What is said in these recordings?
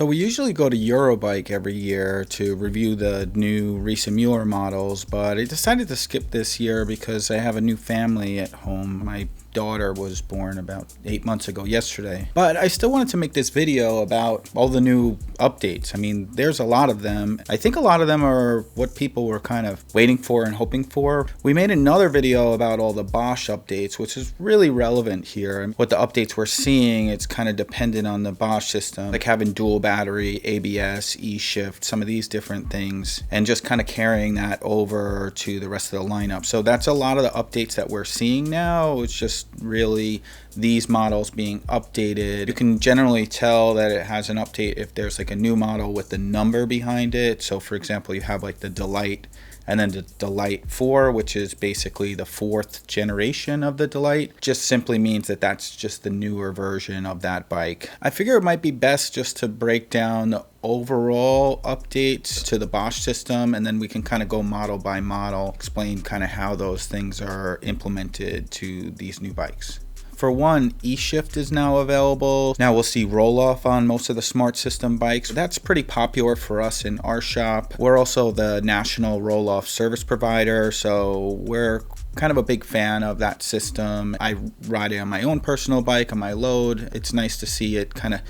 So we usually go to Eurobike every year to review the new Riese and Muller models, but I decided to skip this year because I have a new family at home. My daughter was born about 8 months ago yesterday. But I still wanted to make this video about all the new updates. I mean, there's a lot of them. I think a lot of them are what people were kind of waiting for and hoping for. We made another video about all the Bosch updates, which is really relevant here. And what the updates we're seeing, it's kind of dependent on the Bosch system, like having dual battery, ABS, eshift, some of these different things, and just kind of carrying that over to the rest of the lineup. So that's a lot of the updates that we're seeing now. It's just really these models being updated. You can generally tell that it has an update if there's like a new model with the number behind it. So for example, you have like the Delite and then the Delite 4, which is basically the 4th generation of the Delite. Just simply means that that's just the newer version of that bike. I figure it might be best just to break down the overall updates to the Bosch system, and then we can kind of go model by model, explain kind of how those things are implemented to these new bikes. For one, eshift is now available. Now we'll see roll-off on most of the Smart System bikes. That's pretty popular for us in our shop. We're also the national roll-off service provider, so we're kind of a big fan of that system. I ride it on my own personal bike, on my load. It's nice to see it kind of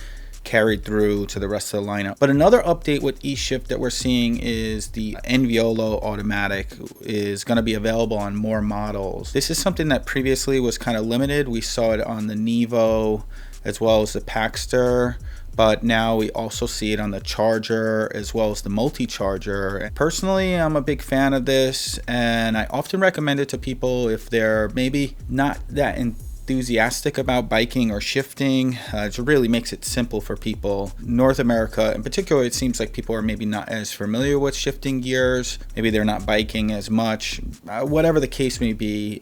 carried through to the rest of the lineup. But another update with eshift that we're seeing is the Enviolo automatic is going to be available on more models. This is something that previously was kind of limited. We saw it on the Nevo as well as the Paxter, but now we also see it on the Charger as well as the multi-charger. Personally, I'm a big fan of this, and I often recommend it to people if they're maybe not that enthusiastic about biking or shifting. It really makes it simple for people. North America in particular, it seems like people are maybe not as familiar with shifting gears. Maybe they're not biking as much. Whatever the case may be,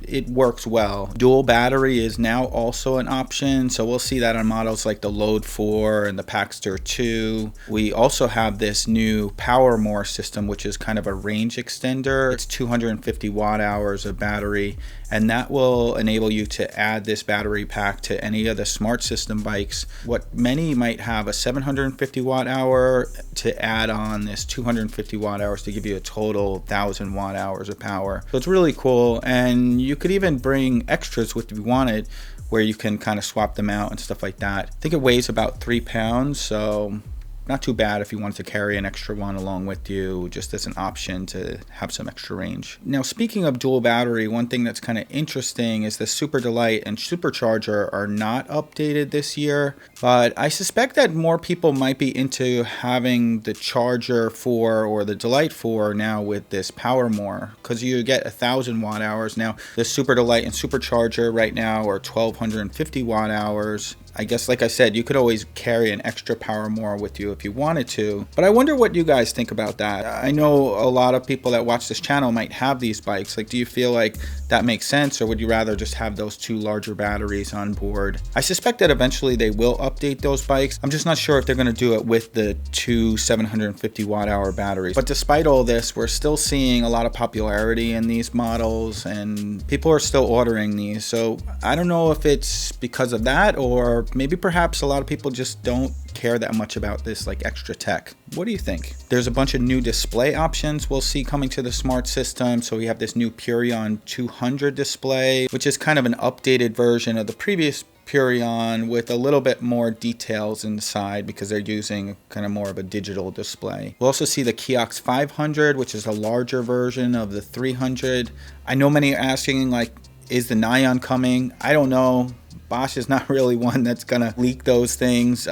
it works well. Dual battery is now also an option, so we'll see that on models like the Load 4 and the Paxter 2. We also have this new Powermore system, which is kind of a range extender. It's 250 watt hours of battery, and that will enable you to add this battery pack to any of the Smart System bikes. What many might have a 750 watt hour to add on this 250 watt hours to give you a total 1000 watt hours of power. So it's really cool, and you could even bring extras if you wanted, where you can kind of swap them out and stuff like that. I think it weighs about 3 pounds, so not too bad if you wanted to carry an extra one along with you, just as an option to have some extra range. Now, speaking of dual battery, one thing that's kind of interesting is the Super Delite and Supercharger are not updated this year, but I suspect that more people might be into having the Charger 4 or the Delite 4 now with this Powermore, because you get 1000 watt hours. Now, the Super Delite and Supercharger right now are 1250 watt hours. I guess, like I said, you could always carry an extra Powermore with you if you wanted to. But I wonder what you guys think about that. I know a lot of people that watch this channel might have these bikes. Like, do you feel like that makes sense, or would you rather just have those 2 larger batteries on board? I suspect that eventually they will update those bikes. I'm just not sure if they're going to do it with the 2 750 watt hour batteries. But despite all this, we're still seeing a lot of popularity in these models, and people are still ordering these. So I don't know if it's because of that, or maybe perhaps a lot of people just don't care that much about this like extra tech. What do you think? There's a bunch of new display options we'll see coming to the Smart System. So we have this new Purion 200 display, which is kind of an updated version of the previous Purion with a little bit more details inside because they're using kind of more of a digital display. We'll also see the Kiox 500, which is a larger version of the 300. I know many are asking, like, is the Nyan coming? I don't know. Bosch is not really one that's gonna leak those things,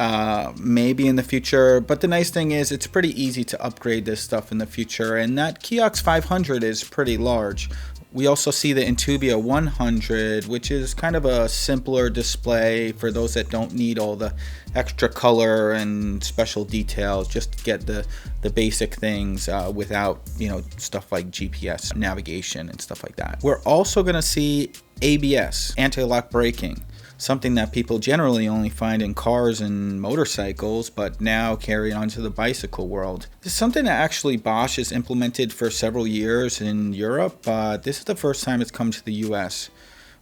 maybe in the future, but the nice thing is it's pretty easy to upgrade this stuff in the future, and that Kiox 500 is pretty large. We also see the Intuvia 100, which is kind of a simpler display for those that don't need all the extra color and special details, just to get the basic things without, stuff like GPS navigation and stuff like that. We're also gonna see ABS, anti-lock braking. Something that people generally only find in cars and motorcycles, but now carry onto the bicycle world. This is something that actually Bosch has implemented for several years in Europe, but this is the first time it's come to the US.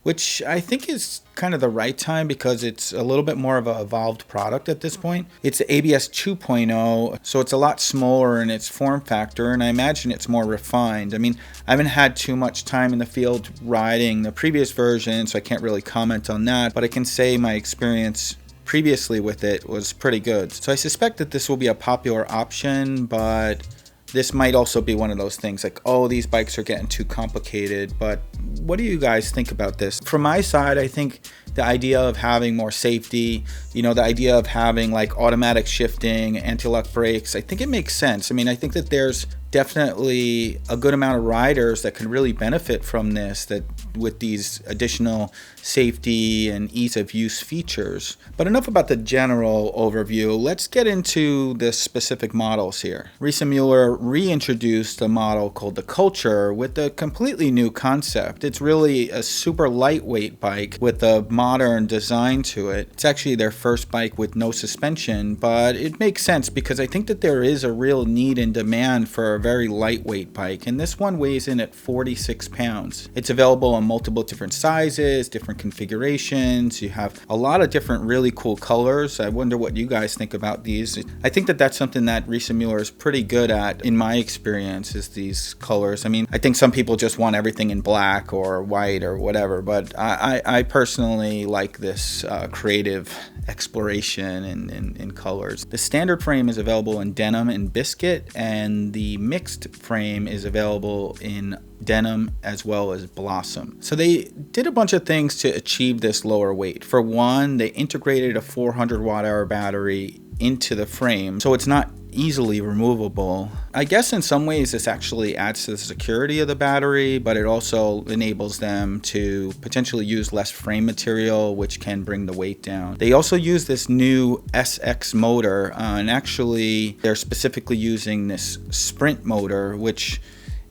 which I think is kind of the right time because it's a little bit more of an evolved product at this point. It's ABS 2.0, so it's a lot smaller in its form factor, and I imagine it's more refined. I mean, I haven't had too much time in the field riding the previous version, so I can't really comment on that, but I can say my experience previously with it was pretty good. So I suspect that this will be a popular option, but this might also be one of those things like, oh, these bikes are getting too complicated. But what do you guys think about this? From my side, I think the idea of having more safety, the idea of having like automatic shifting, anti-lock brakes, I think it makes sense. I mean, I think that there's definitely a good amount of riders that can really benefit from this, that with these additional safety and ease of use features. But enough about the general overview. Let's get into the specific models here. Riese and Muller reintroduced a model called the Culture with a completely new concept. It's really a super lightweight bike with a modern design to it. It's actually their first bike with no suspension, but it makes sense because I think that there is a real need and demand for a very lightweight bike, and this one weighs in at 46 pounds. It's available in multiple different sizes, different configurations. You have a lot of different really cool colors. I wonder what you guys think about these. I think that that's something that Riese and Muller is pretty good at in my experience, is these colors. I mean, I think some people just want everything in black or white or whatever, but I personally like this creative exploration in colors. The standard frame is available in denim and biscuit, and the mixed frame is available in denim as well as blossom. So they did a bunch of things to achieve this lower weight. For one, they integrated a 400 watt hour battery into the frame, so it's not easily removable. I guess in some ways this actually adds to the security of the battery, but it also enables them to potentially use less frame material, which can bring the weight down. They also use this new SX motor, and actually they're specifically using this sprint motor, which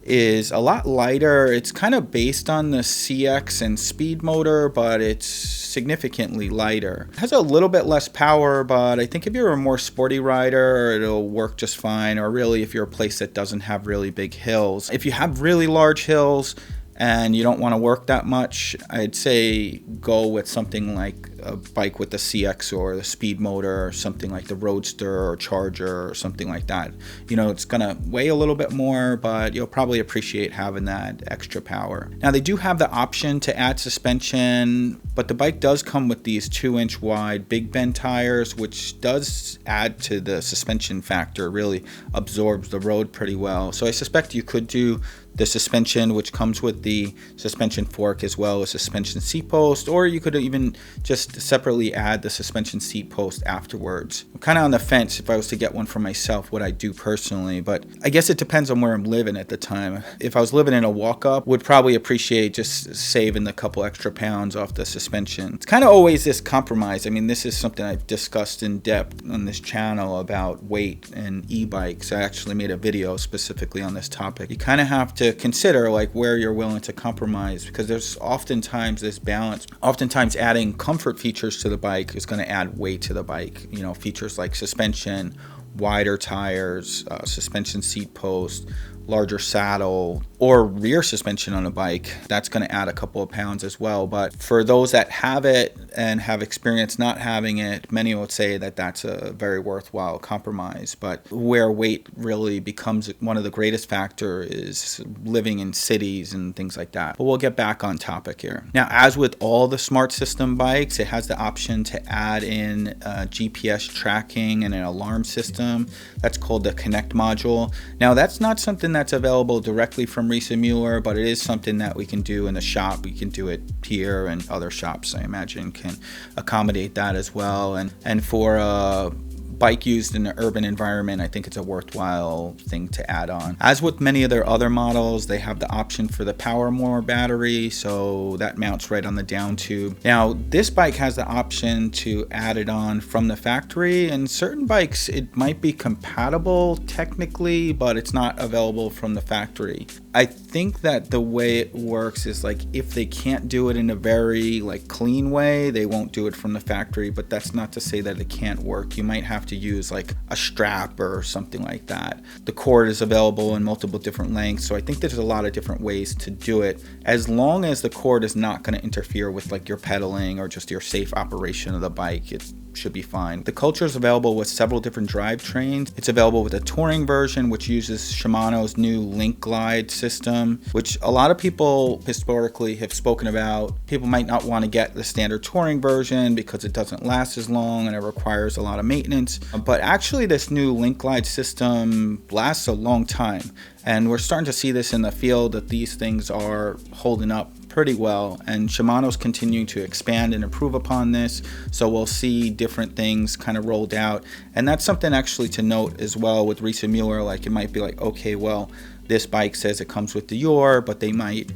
is a lot lighter. It's kind of based on the CX and speed motor, but it's significantly lighter. It has a little bit less power, but I think if you're a more sporty rider, it'll work just fine, or really if you're a place that doesn't have really big hills. If you have really large hills and you don't want to work that much, I'd say go with something like a bike with the CX or the speed motor, or something like the Roadster or Charger or something like that. It's gonna weigh a little bit more, but you'll probably appreciate having that extra power. Now they do have the option to add suspension, but the bike does come with these 2-inch wide Big Bend tires, which does add to the suspension factor, really absorbs the road pretty well. So I suspect you could do the suspension, which comes with the suspension fork as well as suspension seat post, or you could even just separately add the suspension seat post afterwards. I'm kind of on the fence if I was to get one for myself, what I do personally, but I guess it depends on where I'm living at the time. If I was living in a walk-up, would probably appreciate just saving the couple extra pounds off the suspension. It's kind of always this compromise. I mean, this is something I've discussed in depth on this channel about weight and e-bikes. I actually made a video specifically on this topic. You kind of have to consider like where you're willing to compromise, because there's oftentimes this balance. Oftentimes adding comfort features to the bike is going to add weight to the bike. Features like suspension, wider tires, suspension seat post, larger saddle, or rear suspension on a bike, that's going to add a couple of pounds as well. But for those that have it and have experience not having it, many would say that that's a very worthwhile compromise. But where weight really becomes one of the greatest factor is living in cities and things like that. But we'll get back on topic here. Now, as with all the Smart System bikes, it has the option to add in GPS tracking and an alarm system. That's called the Connect module. Now, that's not something that's available directly from Riese and Muller, but it is something that we can do in the shop. We can do it here, and other shops, I imagine, can accommodate that as well. And for a bike used in an urban environment, I think it's a worthwhile thing to add on. As with many of their other models, they have the option for the Powermore battery, so that mounts right on the down tube. Now, this bike has the option to add it on from the factory, and certain bikes it might be compatible technically, but it's not available from the factory. I think that the way it works is like if they can't do it in a very clean way, they won't do it from the factory, but that's not to say that it can't work. You might have to use like a strap or something like that. The cord is available in multiple different lengths, so I think there's a lot of different ways to do it, as long as the cord is not going to interfere with like your pedaling or just your safe operation of the bike. It should be fine. The Culture is available with several different drivetrains. It's available with a touring version, which uses Shimano's new Link Glide system, which a lot of people historically have spoken about. People might not want to get the standard touring version because it doesn't last as long and it requires a lot of maintenance. But actually this new Link Glide system lasts a long time. And we're starting to see this in the field, that these things are holding up pretty well, and Shimano's continuing to expand and improve upon this, so we'll see different things kind of rolled out. And that's something actually to note as well with Riese and Muller. Like, it might be like, okay, well, this bike says it comes with the Euro, but they might,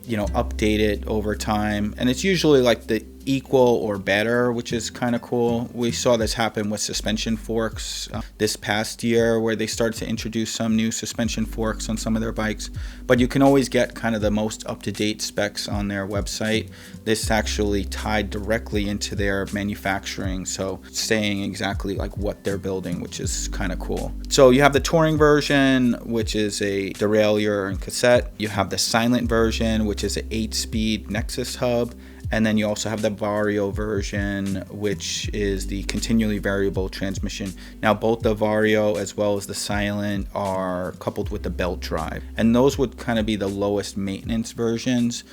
you know, update it over time, and it's usually like the equal or better, which is kind of cool. We saw this happen with suspension forks this past year, where they started to introduce some new suspension forks on some of their bikes, but you can always get kind of the most up-to-date specs on their website. This actually tied directly into their manufacturing, so saying exactly like what they're building, which is kind of cool. So you have the touring version, which is a derailleur and cassette. You have the silent version, which is an 8-speed Nexus hub. And then you also have the Vario version, which is the continually variable transmission. Now, both the Vario as well as the Silent are coupled with the belt drive. And those would kind of be the lowest maintenance versions.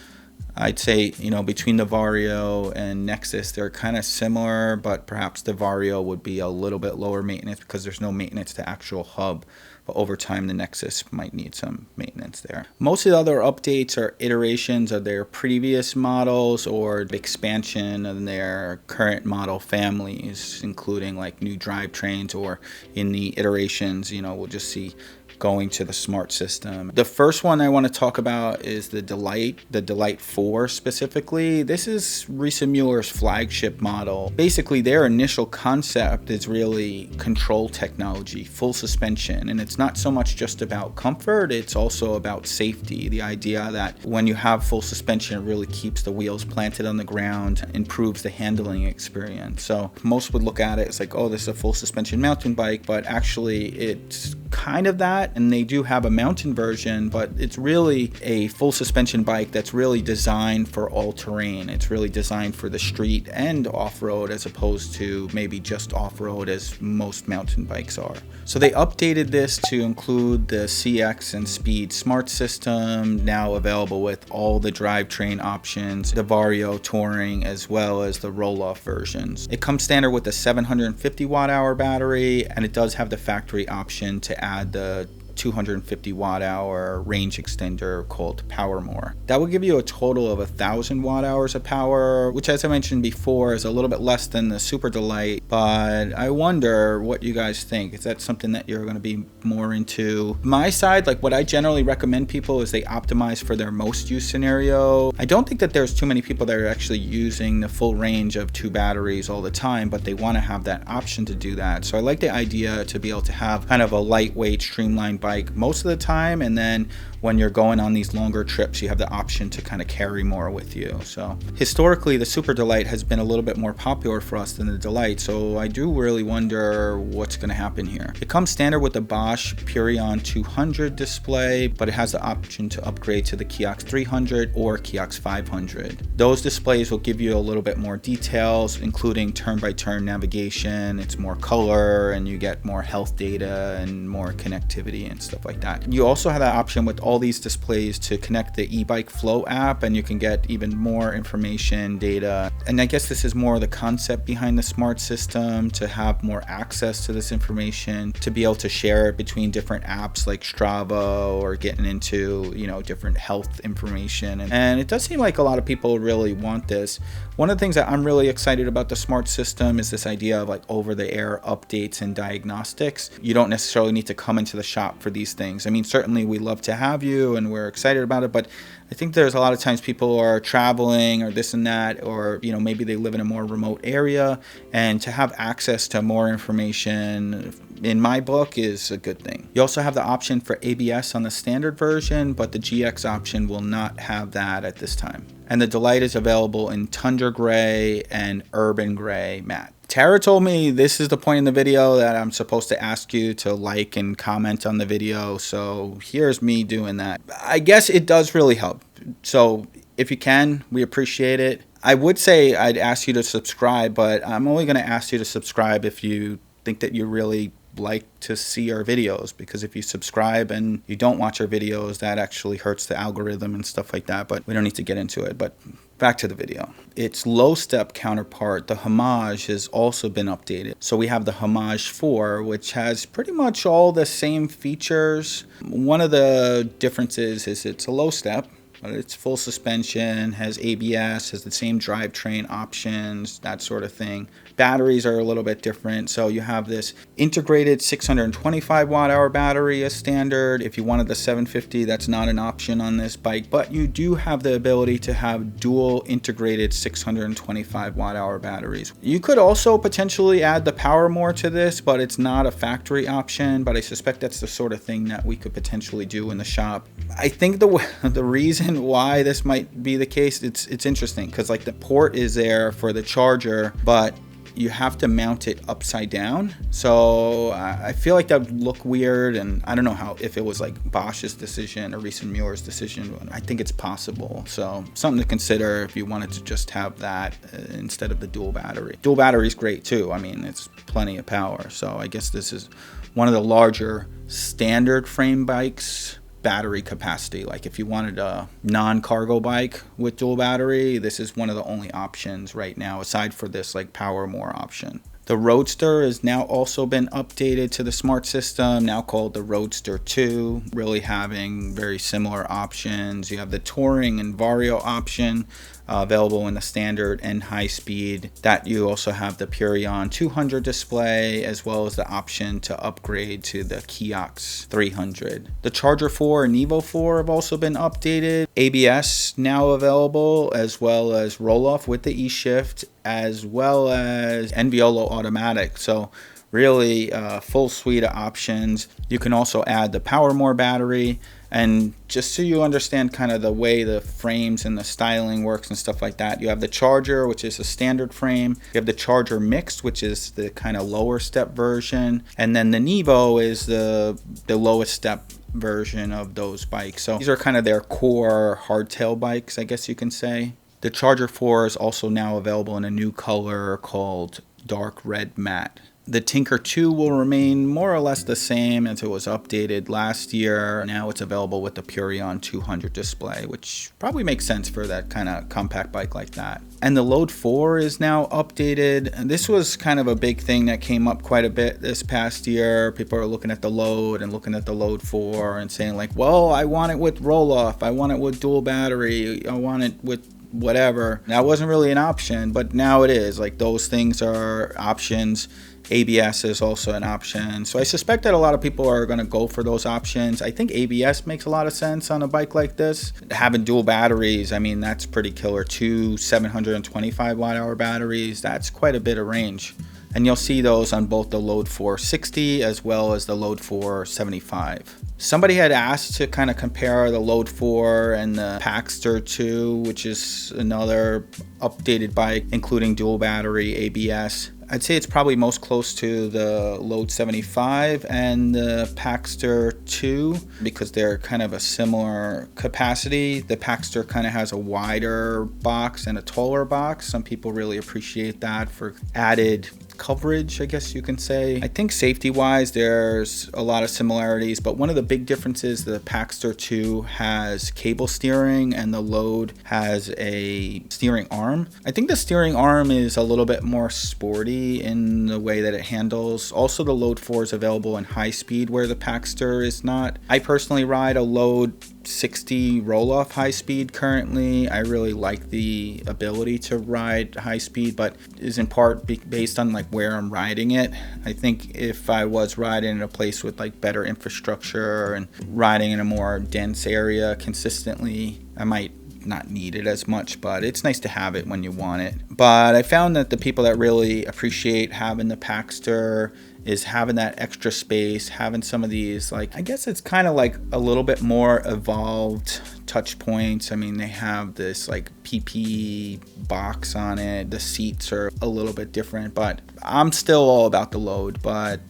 I'd say, you know, between the Vario and Nexus, they're kind of similar, but perhaps the Vario would be a little bit lower maintenance because there's no maintenance to actual hub. But over time, the Nexus might need some maintenance there. Most of the other updates are iterations of their previous models or expansion of their current model families, including like new drivetrains, or in the iterations, you know, we'll just see going to the Smart System. The first one I want to talk about is the Delite 4 specifically. This is Riese and Muller's flagship model. Basically, their initial concept is really control technology, full suspension, and it's not so much just about comfort, it's also about safety. The idea that when you have full suspension, it really keeps the wheels planted on the ground, improves the handling experience. So most would look at it as like, oh, this is a full suspension mountain bike, but actually it's kind of that, and they do have a mountain version, but it's really a full suspension bike that's really designed for all terrain. It's really designed for the street and off-road, as opposed to maybe just off-road as most mountain bikes are. So they updated this to include the CX and Speed Smart System, now available with all the drivetrain options, the Vario Touring, as well as the roll-off versions. It comes standard with a 750 watt-hour battery, and it does have the factory option to add the 250 watt hour range extender called Powermore. That will give you a total of 1,000 watt hours of power, which, as I mentioned before, is a little bit less than the Super Delite, but I wonder what you guys think. Is that something that you're going to be more into? My side, like what I generally recommend people is they optimize for their most use scenario. I don't think that there's too many people that are actually using the full range of 2 batteries all the time, but they want to have that option to do that. So I like the idea to be able to have kind of a lightweight, streamlined bike most of the time, and then when you're going on these longer trips, you have the option to kind of carry more with you. So historically, the Super Delite has been a little bit more popular for us than the Delite, so I do really wonder what's going to happen here. It comes standard with the Bosch Purion 200 display, but it has the option to upgrade to the Kiox 300 or Kiox 500. Those displays will give you a little bit more details, including turn-by-turn navigation. It's more color, and you get more health data and more connectivity and stuff like that. You also have that option with all these displays to connect the eBike Flow app, and you can get even more information, data. And I guess this is more the concept behind the Smart System, to have more access to this information, to be able to share it between different apps like Strava, or getting into, you know, different health information. And it does seem like a lot of people really want this. One of the things that I'm really excited about the Smart System is this idea of like over-the-air updates and diagnostics. You don't necessarily need to come into the shop for these things. I mean, certainly we love to have you and we're excited about it, but I think there's a lot of times people are traveling or this and that, or, you know, maybe they live in a more remote area, and to have access to more information in my book, is a good thing. You also have the option for ABS on the standard version, but the GX option will not have that at this time. And the Delite is available in Tundra Gray and Urban Gray matte. Tara told me this is the point in the video that I'm supposed to ask you to like and comment on the video, so here's me doing that. I guess it does really help. So if you can, we appreciate it. I would say I'd ask you to subscribe, but I'm only going to ask you to subscribe if you think that you really like to see our videos, because if you subscribe and you don't watch our videos, that actually hurts the algorithm and stuff like that, but we don't need to get into it. But back to the video. Its low step counterpart, the Homage, has also been updated. So we have the Homage 4, which has pretty much all the same features. One of the differences is it's a low step, but it's full suspension, has ABS, has the same drivetrain options, that sort of thing. Batteries are a little bit different. So you have this integrated 625 watt hour battery as standard. If you wanted the 750, that's not an option on this bike, but you do have the ability to have dual integrated 625 watt hour batteries. You could also potentially add the Powermore to this, but it's not a factory option, but I suspect that's the sort of thing that we could potentially do in the shop. I think the reason why this might be the case, it's interesting, because like the port is there for the charger, but you have to mount it upside down. So I feel like that would look weird, and I don't know if it was like Bosch's decision or Riese and Muller's decision. I think it's possible. So something to consider if you wanted to just have that instead of the dual battery. Dual battery is great too. I mean, it's plenty of power. So I guess this is one of the larger standard frame bikes. Battery capacity, like if you wanted a non-cargo bike with dual battery, this is one of the only options right now, aside for this like Powermore option. The Roadster has now also been updated to the Smart System, now called the Roadster 2, really having very similar options. You have the Touring and Vario option available in the standard and high speed. That you also have the Purion 200 display, as well as the option to upgrade to the Kiox 300. The Charger 4 and Evo 4 have also been updated. ABS now available, as well as roll-off with the eshift, as well as NVOLO automatic. So really full suite of options. You can also add the Powermore battery. And just so you understand kind of the way the frames and the styling works and stuff like that, you have the Charger, which is a standard frame. You have the Charger Mixed, which is the kind of lower step version. And then the Nevo is the lowest step version of those bikes. So these are kind of their core hardtail bikes, I guess you can say. The Charger 4 is also now available in a new color called Dark Red Matte. The Tinker 2 will remain more or less the same as it was updated last year. Now it's available with the Purion 200 display, which probably makes sense for that kind of compact bike like that. And the Load 4 is now updated. And this was kind of a big thing that came up quite a bit this past year. People are looking at the Load and looking at the Load 4 and saying like, well, I want it with roll-off. I want it with dual battery. I want it with whatever. That wasn't really an option, but now it is. Like, those things are options. ABS is also an option. So I suspect that a lot of people are going to go for those options. I think ABS makes a lot of sense on a bike like this. Having dual batteries, I mean, that's pretty killer. Two 725 watt hour batteries, that's quite a bit of range. And you'll see those on both the Load 460 as well as the Load 475. Somebody had asked to kind of compare the Load 4 and the Packster 2, which is another updated bike, including dual battery, ABS. I'd say it's probably most close to the Load 75 and the Packster 2 because they're kind of a similar capacity. The Packster kind of has a wider box and a taller box. Some people really appreciate that for added coverage, I guess you can say. I think safety-wise, there's a lot of similarities, but one of the big differences, the Packster 2 has cable steering and the Load has a steering arm. I think the steering arm is a little bit more sporty in the way that it handles. Also, the Load 4 is available in high speed where the Packster is not. I personally ride a Load 60 roll-off high speed currently. I really like the ability to ride high speed, but is in part based on like where I'm riding it. I think if I was riding in a place with like better infrastructure and riding in a more dense area consistently, I might not need it as much, but it's nice to have it when you want it. But I found that the people that really appreciate having the Packster is having that extra space, having some of these, like, I guess it's kind of like a little bit more evolved touch points. I mean, they have this like PP box on it. The seats are a little bit different, but I'm still all about the load. But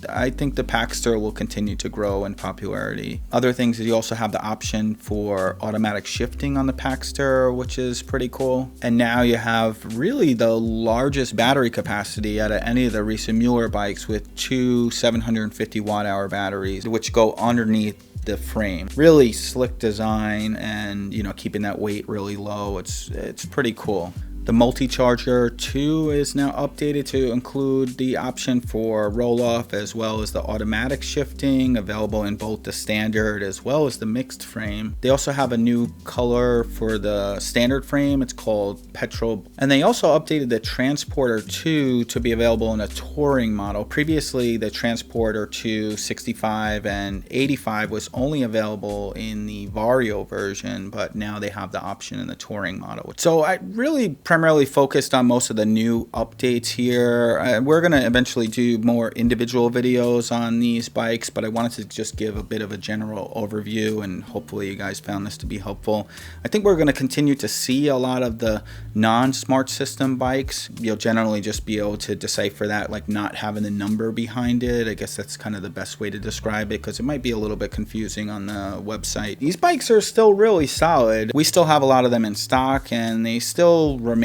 I think the Packster will continue to grow in popularity. Other things is you also have the option for automatic shifting on the Packster, which is pretty cool. And now you have really the largest battery capacity out of any of the Riese and Muller bikes, with two 750 watt-hour batteries, which go underneath the frame. Really slick design, and keeping that weight really low. It's pretty cool. The multi-charger 2 is now updated to include the option for roll-off as well as the automatic shifting, available in both the standard as well as the mixed frame. They also have a new color for the standard frame. It's called Petrol. And they also updated the Transporter 2 to be available in a touring model. Previously, the Transporter 2 65 and 85 was only available in the Vario version, but now they have the option in the touring model. So I really primarily focused on most of the new updates here. We're going to eventually do more individual videos on these bikes, but I wanted to just give a bit of a general overview, and hopefully you guys found this to be helpful. I think we're going to continue to see a lot of the non-smart system bikes. You'll generally just be able to decipher that, like not having the number behind it. I guess that's kind of the best way to describe it, because it might be a little bit confusing on the website. These bikes are still really solid. We still have a lot of them in stock, and they still remain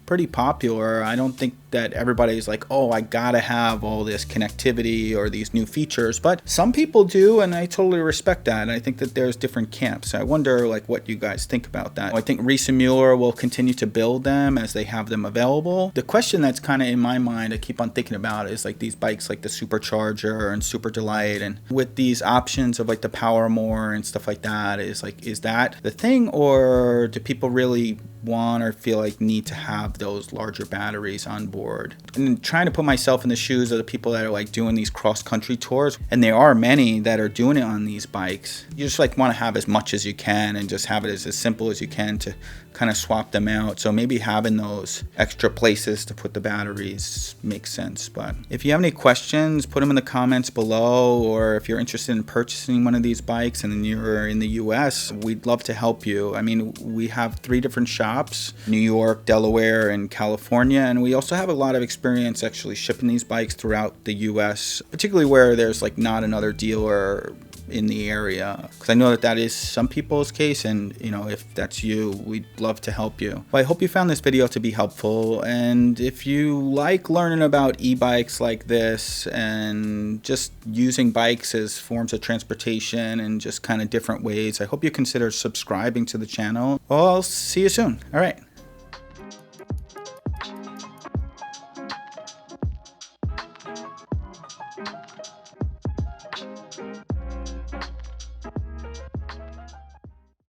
pretty popular. I don't think that everybody's like, oh, I gotta have all this connectivity or these new features, but some people do, and I totally respect that. And I think that there's different camps. I wonder like what you guys think about that. I think Riese and Muller will continue to build them as they have them available. The question that's kind of in my mind, I keep on thinking about, is like these bikes like the Supercharger and Super Delite, and with these options of like the Powermore and stuff like that, is that the thing, or do people really want or feel like need to have those larger batteries on board? And trying to put myself in the shoes of the people that are like doing these cross-country tours, and there are many that are doing it on these bikes. You just like want to have as much as you can and just have it as simple as you can to kind of swap them out. So maybe having those extra places to put the batteries makes sense. But if you have any questions, put them in the comments below, or if you're interested in purchasing one of these bikes and you're in the US, we'd love to help you. I mean, we have 3 different shops: New York, Delaware, and California, and we also have a lot of experience actually shipping these bikes throughout the US, particularly where there's like not another dealer in the area, because I know that is some people's case, and if that's you, we'd love to help you. Well, I hope you found this video to be helpful, and if you like learning about e-bikes like this and just using bikes as forms of transportation and just kind of different ways, I hope you consider subscribing to the channel. Well, I'll see you soon. All right.